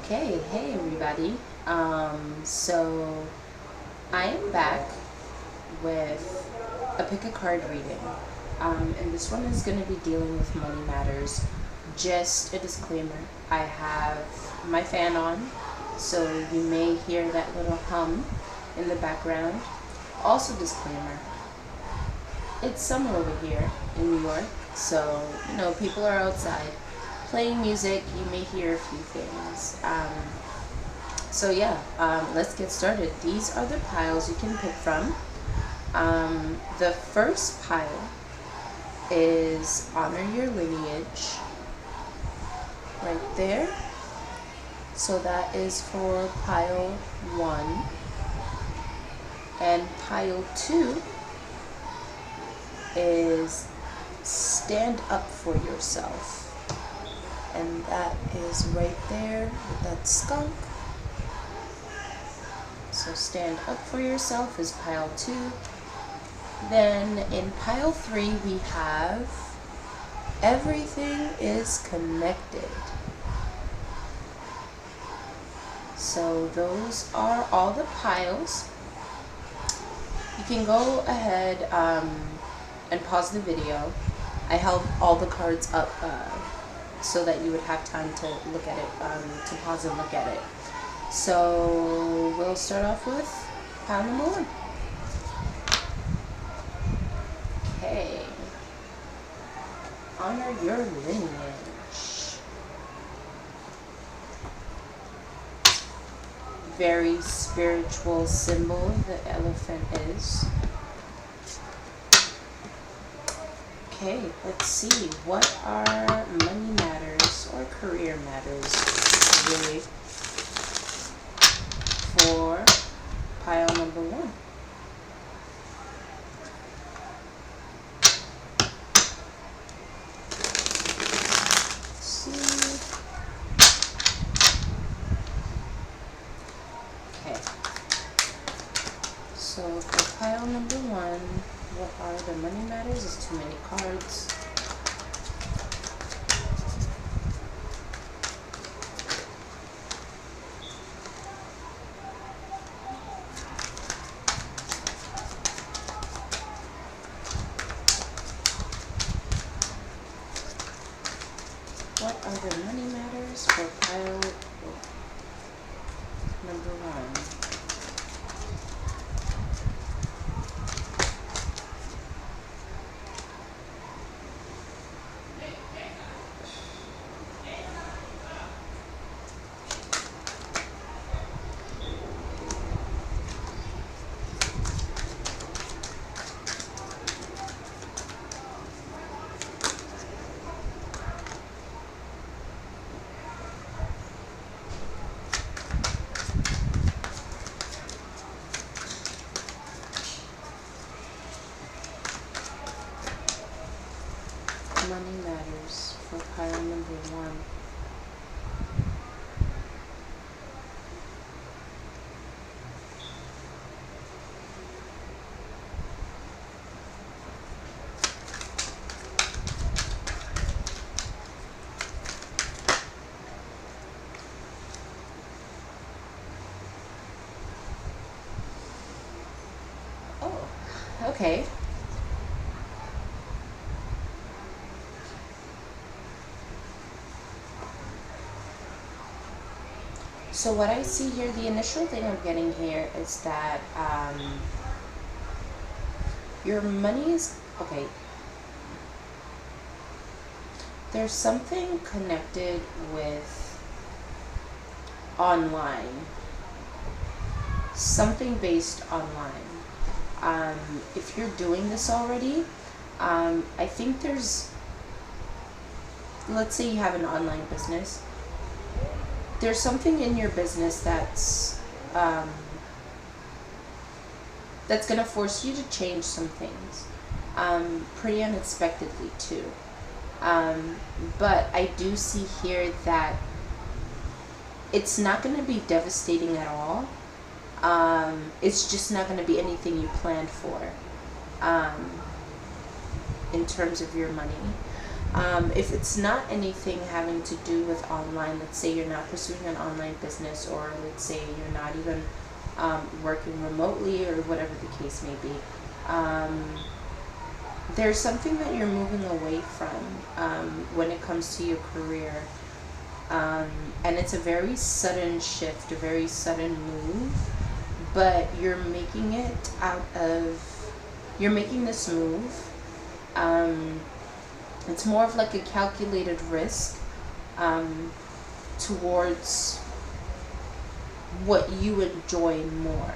Okay, hey everybody. So I am back with a pick a card reading. And this one is going to be dealing with money matters. Just a disclaimer, I have my fan on, so you may hear that little hum in the background. Also disclaimer, it's summer over here in New York, so people are outside playing music. You may hear a few things. Let's get started. These are the piles you can pick from. The first pile is Honor Your Lineage, right there. So that is for pile 1. And pile 2 is Stand Up for Yourself. And that is right there with that skunk. So Stand Up for Yourself is pile 2. Then in pile 3 we have Everything is Connected. So those are all the piles. You can go ahead and pause the video. I held all the cards up so that you would have time to look at it, to pause and look at it. So we'll start off with pile number 1. Okay. Honor Your Lineage. Very spiritual symbol the elephant is. Okay, let's see. What are money matters or career matters really for pile number 1? Let's see. Okay. So for pile number 1, what are the money matters? It's too many cards. What are the money matters for pile number 1? Money matters for pile number 1. Oh, okay. So what I see here, the initial thing I'm getting here is that your money is, okay, there's something connected with online, something based online. If you're doing this already, I think there's, let's say you have an online business. There's something in your business that's going to force you to change some things, pretty unexpectedly too. But I do see here that it's not going to be devastating at all. It's just not going to be anything you planned for in terms of your money. If it's not anything having to do with online, let's say you're not pursuing an online business, or let's say you're not even working remotely, or whatever the case may be, there's something that you're moving away from when it comes to your career. And it's a very sudden shift, a very sudden move, but you're making this move. It's more of like a calculated risk towards what you enjoy more.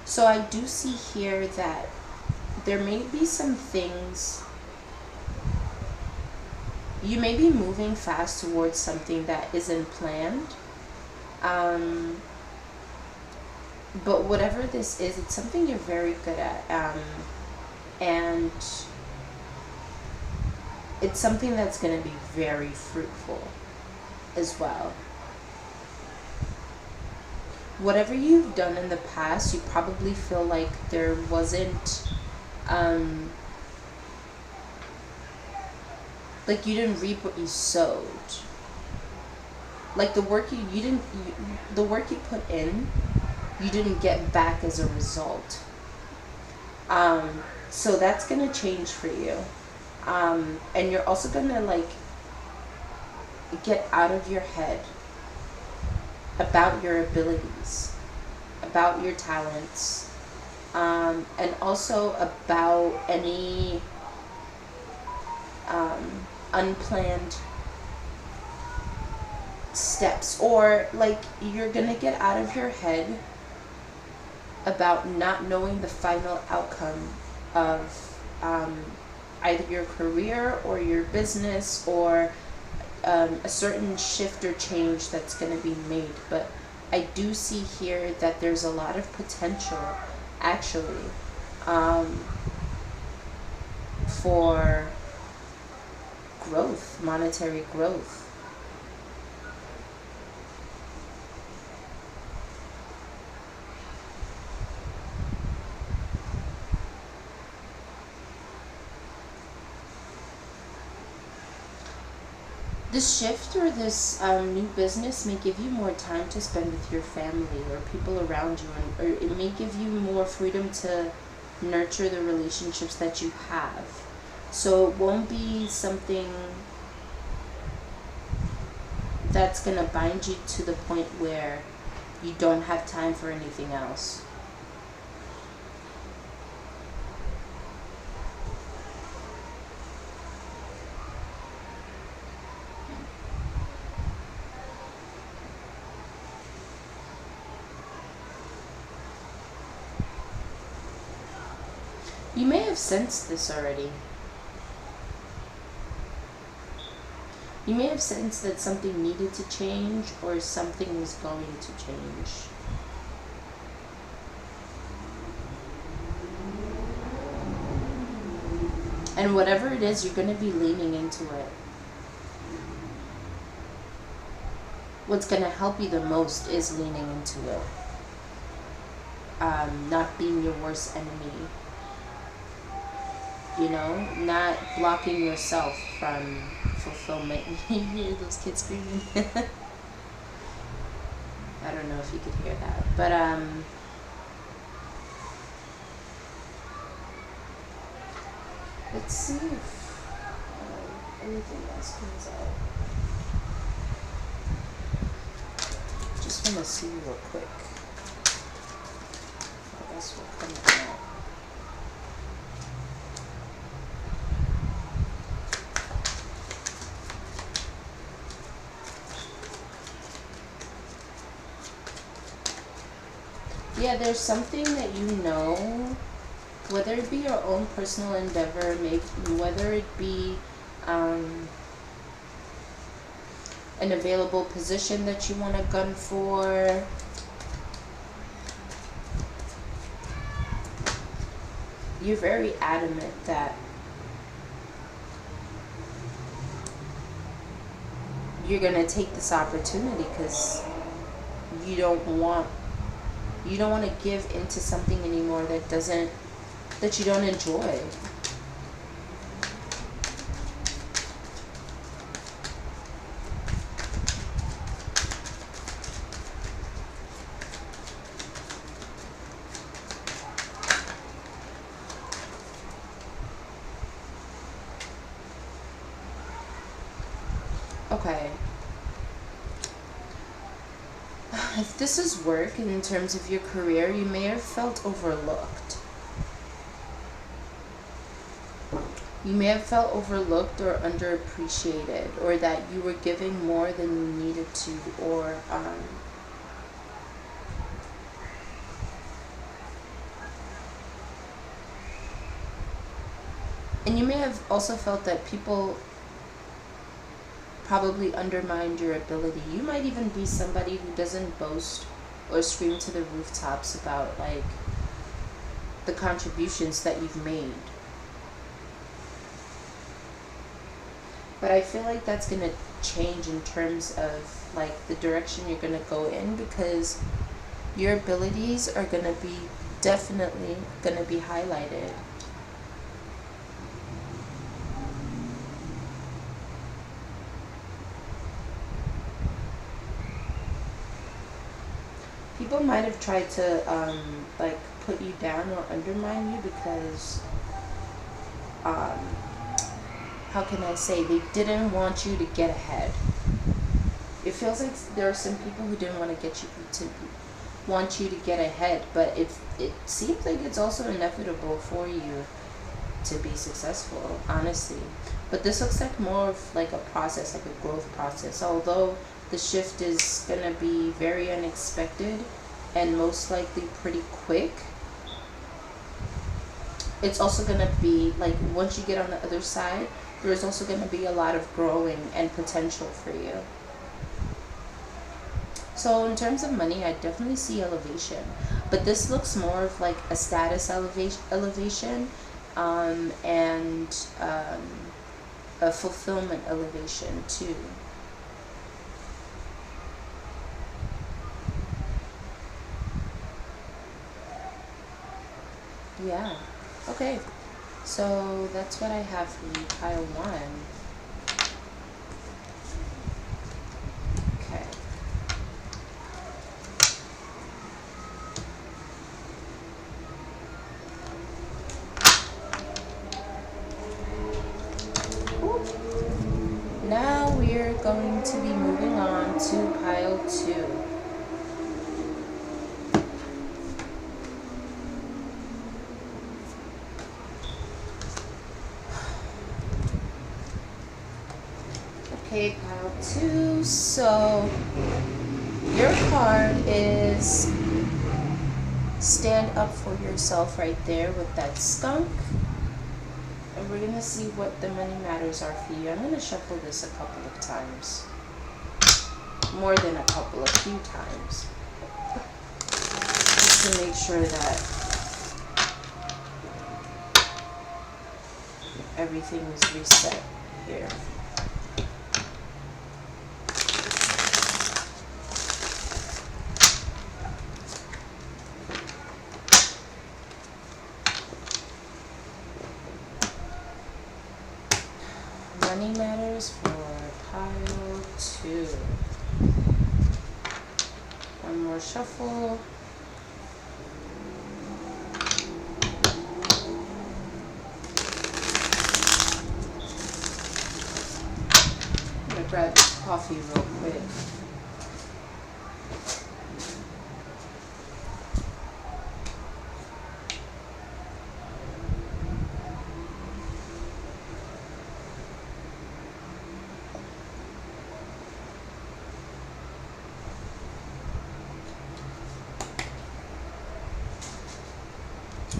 So I do see here that there may be some things, you may be moving fast towards something that isn't planned. But whatever this is, it's something you're very good at. And it's something that's going to be very fruitful as well. Whatever you've done in the past, you probably feel like there wasn't, like you didn't reap what you sowed. Like the work the work you put in, you didn't get back as a result. So that's gonna change for you. And you're also gonna like get out of your head about your abilities, about your talents, and also about any unplanned steps, or like you're gonna get out of your head about not knowing the final outcome of either your career or your business, or a certain shift or change that's going to be made. But I do see here that there's a lot of potential actually for growth, monetary growth. This shift or this new business may give you more time to spend with your family or people around you, or it may give you more freedom to nurture the relationships that you have. So it won't be something that's going to bind you to the point where you don't have time for anything else. You may have sensed this already. You may have sensed that something needed to change, or something was going to change. And whatever it is, you're going to be leaning into it. What's going to help you the most is leaning into it. Not being your worst enemy. You know, not blocking yourself from fulfillment. You hear those kids screaming? I don't know if you could hear that, but let's see if anything else comes out. Just want to see real quick. I guess we'll come out. Yeah, there's something that you know, whether it be your own personal endeavor, maybe whether it be an available position that you want to gun for. You're very adamant that you're going to take this opportunity because you don't want to give into something anymore that you don't enjoy. Okay. If this is work in terms of your career, you may have felt overlooked. You may have felt overlooked or underappreciated, or that you were giving more than you needed to, or and you may have also felt that people probably undermined your ability. You might even be somebody who doesn't boast or scream to the rooftops about like the contributions that you've made. But I feel like that's going to change in terms of like the direction you're going to go in, because your abilities are going to be definitely going to be highlighted. People might have tried to like put you down or undermine you because how can I say, they didn't want you to get ahead. It feels like there are some people who didn't want to get you to want you to get ahead, but it seems like it's also inevitable for you to be successful, honestly. But this looks like more of like a process, like a growth process. Although the shift is gonna be very unexpected and most likely pretty quick, it's also gonna be like once you get on the other side, there's also gonna be a lot of growing and potential for you. So in terms of money, I definitely see elevation, but this looks more of like a status elevation, and a fulfillment elevation too. Yeah. Okay. So that's what I have for you, pile one. Okay. Now we're going to be moving on to pile two. Okay, pile two. So your card is stand up for yourself right there with that skunk. And we're going to see what the money matters are for you. I'm going to shuffle this a couple of times. More than a couple, a few times. Just to make sure that everything is reset here. Money matters for pile two. One more shuffle. I'm gonna grab coffee real quick.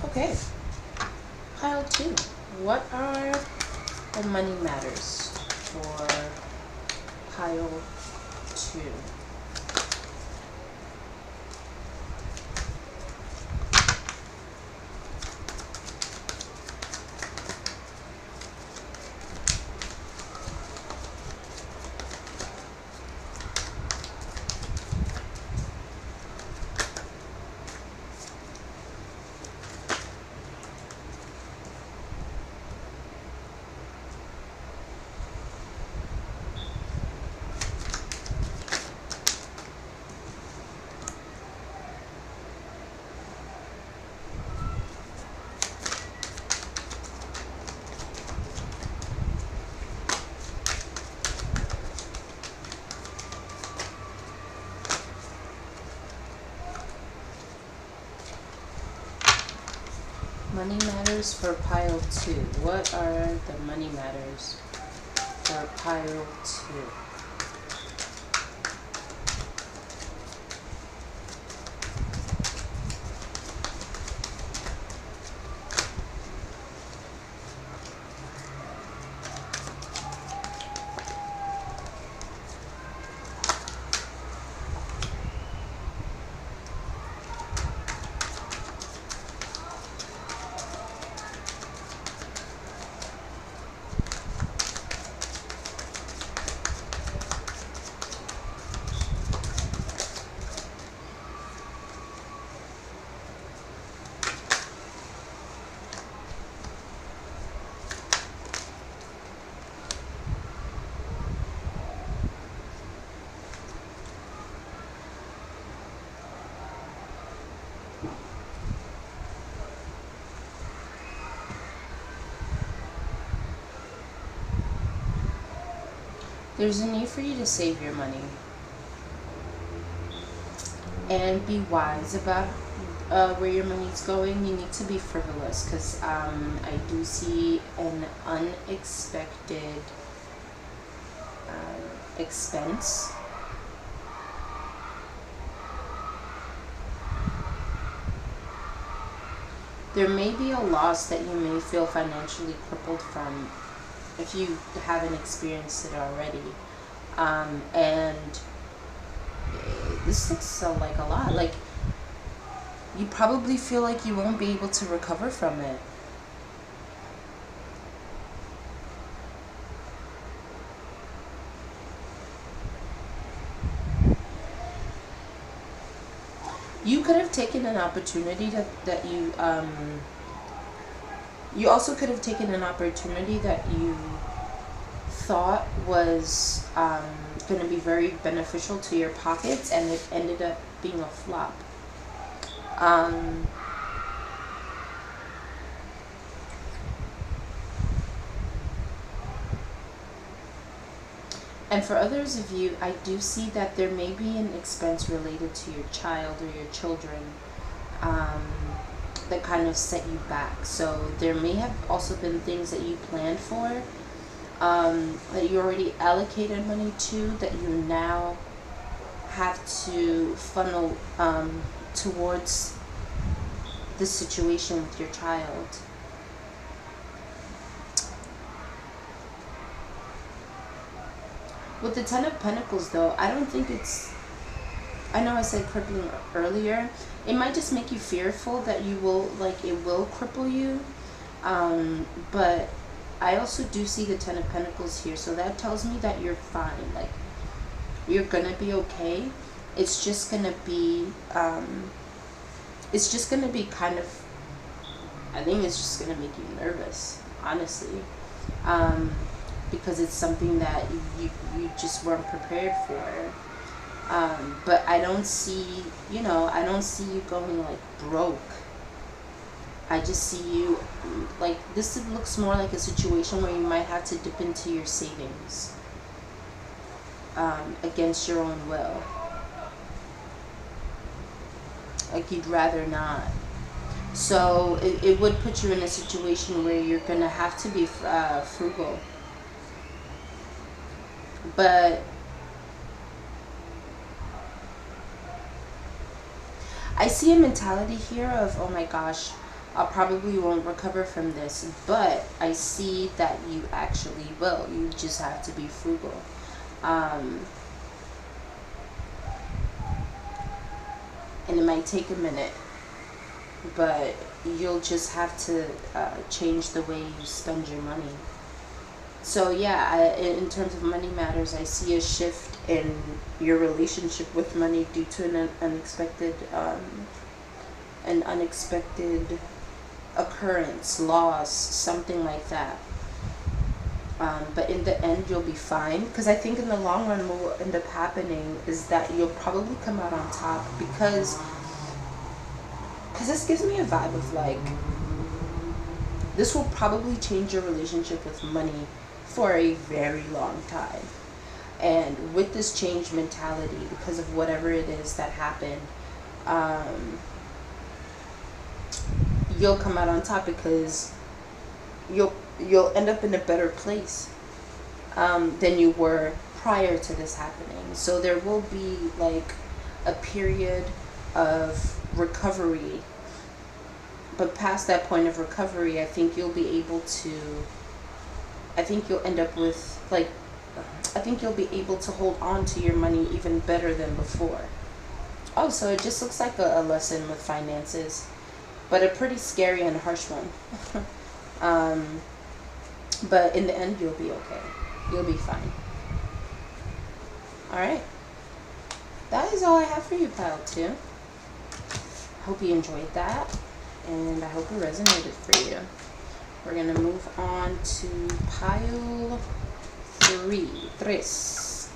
Okay, pile two. What are the money matters for pile two? Money matters for pile 2. What are the money matters for pile 2? There's a need for you to save your money and be wise about where your money's going. You need to be frivolous because I do see an unexpected expense. There may be a loss that you may feel financially crippled from if you haven't experienced it already. And this looks like a lot. Like, you probably feel like you won't be able to recover from it. You could have taken an opportunity that you also could have taken an opportunity that you thought was going to be very beneficial to your pockets, and it ended up being a flop. And for others of you, I do see that there may be an expense related to your child or your children that kind of set you back. So there may have also been things that you planned for, that you already allocated money to, that you now have to funnel towards the situation with your child. With the Ten of Pentacles, though, I don't think it's... I know I said crippling earlier. It might just make you fearful that you will, like, it will cripple you. But I also do see the Ten of Pentacles here. So that tells me that you're fine. Like, you're gonna be okay. It's just gonna be... it's just gonna be kind of... I think it's just gonna make you nervous, honestly. Because it's something that you just weren't prepared for. But I don't see, I don't see you going like broke. I just see you, like, this looks more like a situation where you might have to dip into your savings against your own will. Like, you'd rather not. So it would put you in a situation where you're going to have to be frugal. But I see a mentality here of, oh my gosh, I probably won't recover from this. But I see that you actually will. You just have to be frugal. And it might take a minute. But you'll just have to change the way you spend your money. So yeah, in terms of money matters, I see a shift in your relationship with money due to an unexpected occurrence, loss, something like that. But in the end, you'll be fine. Because I think in the long run, what will end up happening is that you'll probably come out on top. Because this gives me a vibe of like, this will probably change your relationship with money for a very long time. And with this change mentality, because of whatever it is that happened, you'll come out on top because you'll end up in a better place than you were prior to this happening. So there will be like a period of recovery, but past that point of recovery, I think you'll be able to, I think you'll end up with like, I think you'll be able to hold on to your money even better than before. Oh, so it just looks like a lesson with finances, but a pretty scary and harsh one. But in the end, you'll be okay. You'll be fine. All right. That is all I have for you, pile 2. Hope you enjoyed that, and I hope it resonated for you. We're going to move on to pile 3. Tres.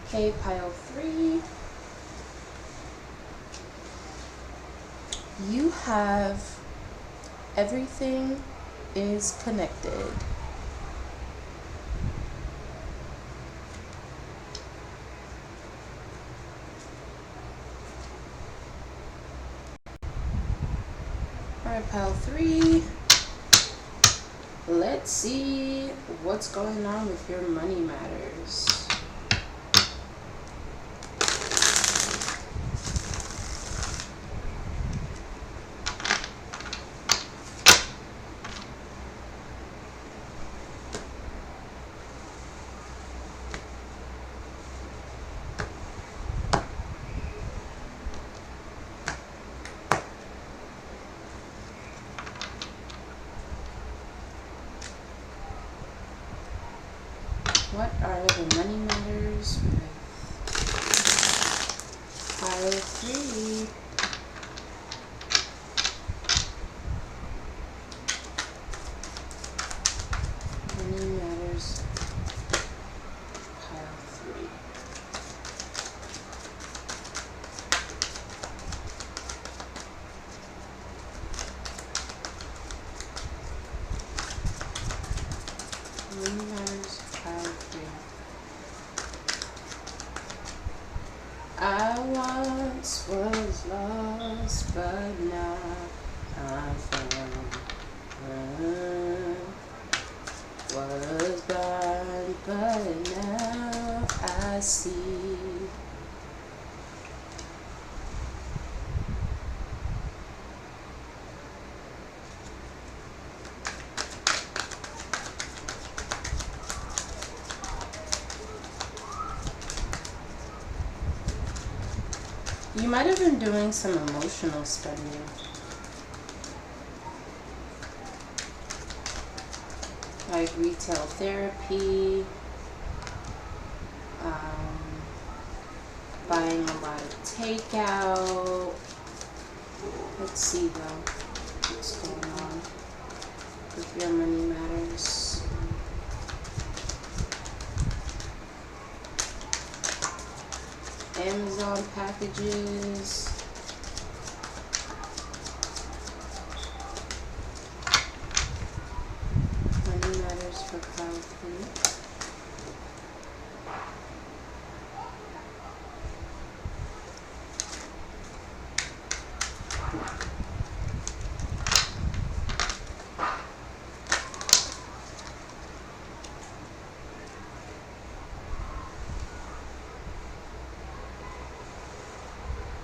Okay, pile 3. You have everything is connected. Alright, pile 3. Let's see what's going on with your money matters. What are the money matters with pile 3? Money matters, pile 3. Money matters, pile 3. I once was lost, but now I'm found. Was blind, but now I see. You might have been doing some emotional studying. Like retail therapy, buying a lot of takeout. Let's see though, what's going on with your money matters. Amazon packages. Money matters for pile 3.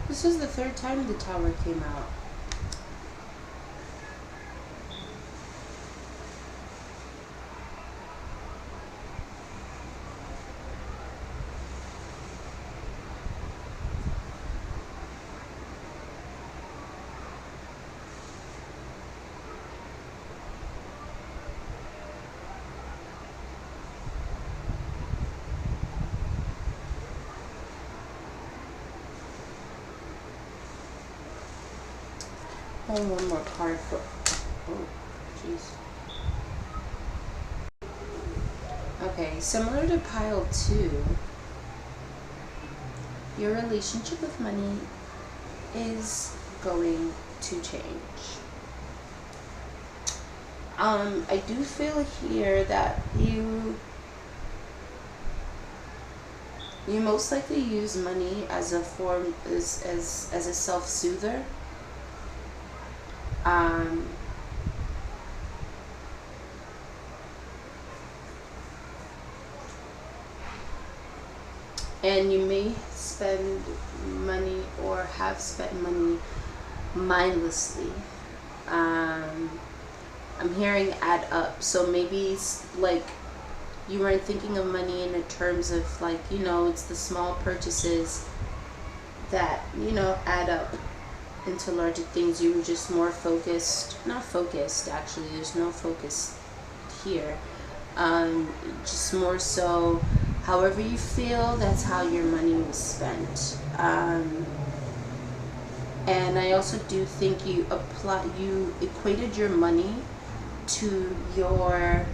This is the 3rd time the Tower came out. Oh, one more card for, oh, jeez. Okay, similar to pile 2, your relationship with money is going to change. I do feel here that you You most likely use money as a form, as a self-soother. Um, and you may spend money or have spent money mindlessly. I'm hearing add up, so maybe like you weren't thinking of money in the terms of like, it's the small purchases that, add up into larger things. You were just more focused, not focused actually, there's no focus here. Just more so, however you feel, that's how your money was spent. And I also do think you equated your money to your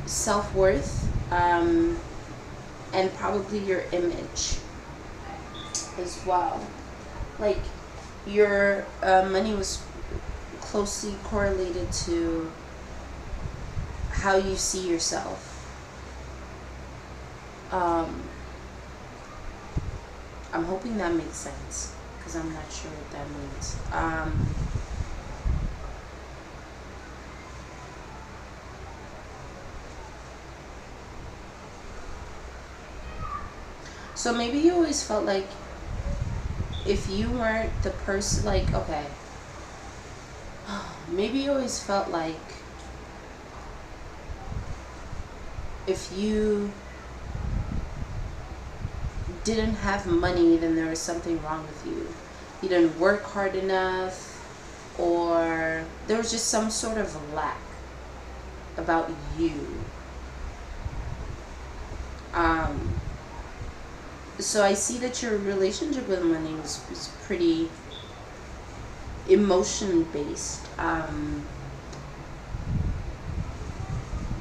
self-worth, and probably your image as well. Like your money was closely correlated to how you see yourself. I'm hoping that makes sense, because I'm not sure what that means. So maybe you always felt like if you weren't the person, like, okay, maybe you always felt like if you didn't have money, then there was something wrong with you. You didn't work hard enough, or there was just some sort of lack about you. So I see that your relationship with money was pretty emotion based,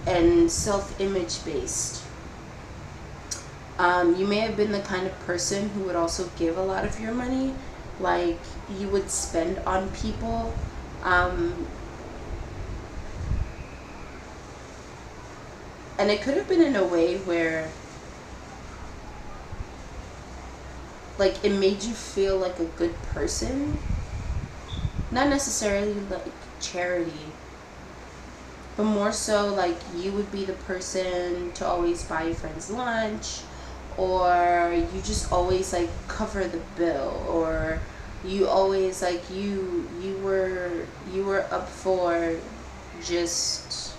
and self-image based. You may have been the kind of person who would also give a lot of your money, like you would spend on people. And it could have been in a way where like it made you feel like a good person, not necessarily like charity, but more so like you would be the person to always buy your friends lunch, or you just always like cover the bill, or you always like you were up for just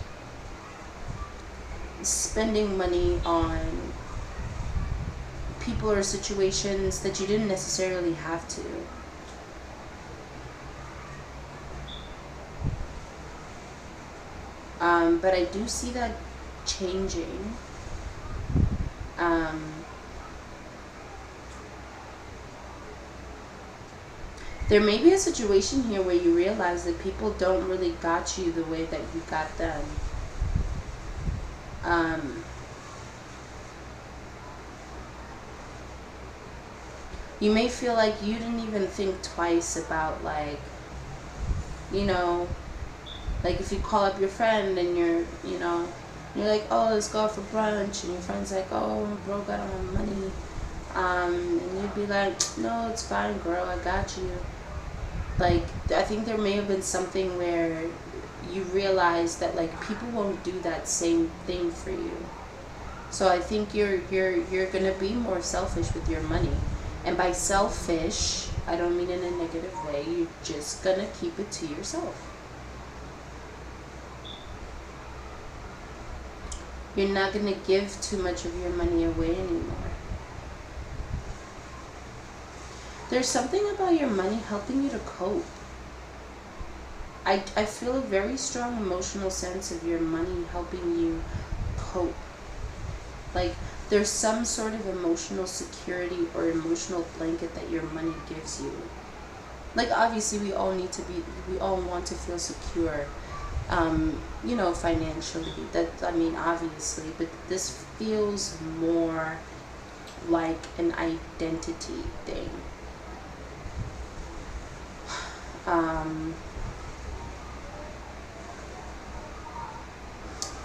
spending money on people or situations that you didn't necessarily have to. But I do see that changing. There may be a situation here where you realize that people don't really got you the way that you got them. You may feel like you didn't even think twice about like, like if you call up your friend and you're like, oh, let's go out for brunch, and your friend's like, oh, bro, got all my money. And you'd be like, no, it's fine, girl, I got you. Like, I think there may have been something where you realize that like people won't do that same thing for you. So I think you're gonna be more selfish with your money. And by selfish, I don't mean in a negative way. You're just gonna keep it to yourself. You're not gonna give too much of your money away anymore. There's something about your money helping you to cope. I feel a very strong emotional sense of your money helping you cope. Like, there's some sort of emotional security or emotional blanket that your money gives you. Like, obviously we all want to feel secure, financially. Obviously, but this feels more like an identity thing.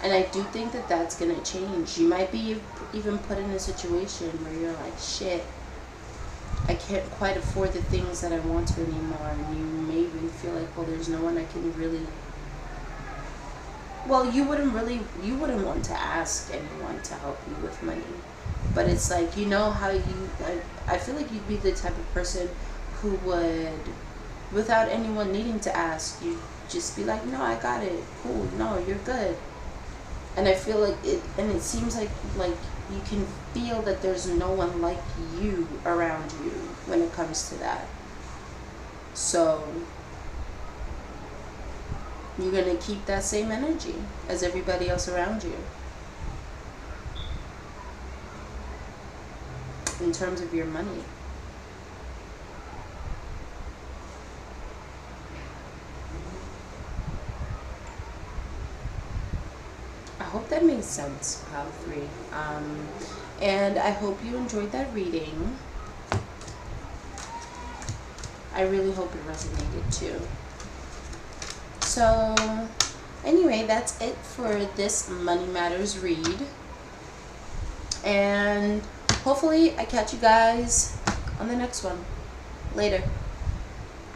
And I do think that that's going to change. You might be even put in a situation where you're like, shit, I can't quite afford the things that I want to anymore. And you may even feel like, well, there's no one I can really... Well, you wouldn't want to ask anyone to help you with money. But it's like, you know how I feel like you'd be the type of person who would, without anyone needing to ask, you just be like, no, I got it. Cool. No, you're good. And I feel like it seems like you can feel that there's no one like you around you when it comes to that. So you're going to keep that same energy as everybody else around you in terms of your money. I hope that made sense, pile 3. And I hope you enjoyed that reading. I really hope it resonated too. So anyway, that's it for this Money Matters read. And hopefully I catch you guys on the next one. Later.